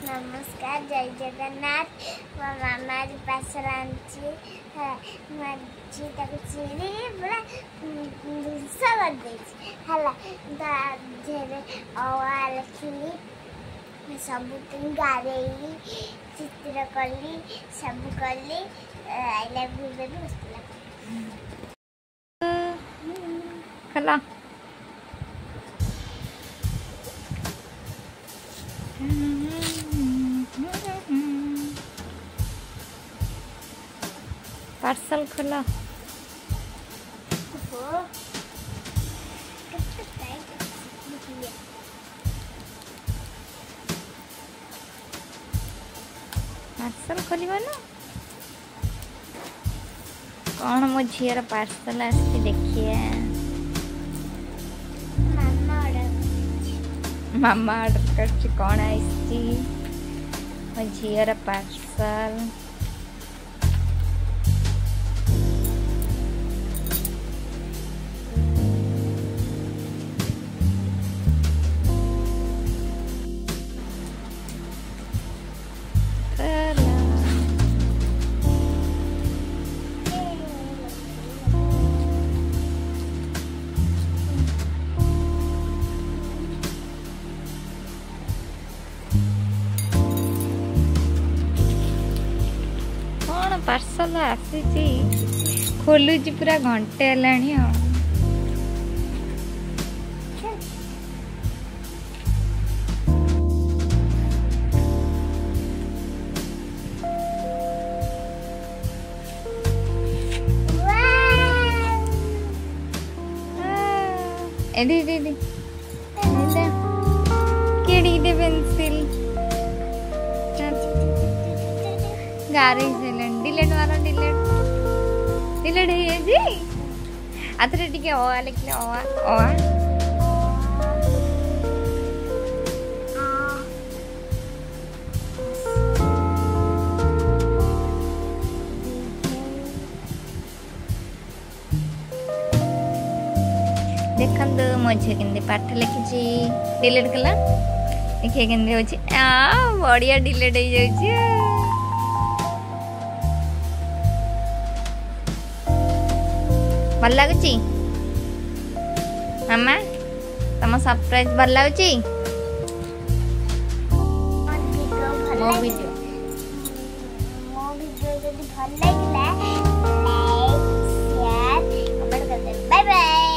नमस्कार, जय जगन्नाथ। मो मामा पार्सल आनी मजी चिड़ी पूरा दूसरा कर देर अवा लिखिली सब गारे चित्र कली सब कली। आई लव यू बेबी खला पार्सल खोला। पार्सल खोलिबा ना कौन मो झीर पार्सल आसी देखिए। मामा ऑर्डर कर कौन आई मो झीर पार्सल। पार्सल आसी खोलुची पूरा घंटे हेलाणी। केड़ी दे पेंसिल गारे डिलेट मारो डिलेट है जी आतरे टिके ओ लिखले ओ देखन दो मुझे केंदे पाठ लिखी डिलेट कला देखिए केंदे होची बढ़िया डिलेट हो जाउची। भल लगुची मामा तम सरप्राइज भल लगुची। मो वीडियो जदी भल लागिला लाइक शेयर कमेंट कर दे। Bye bye.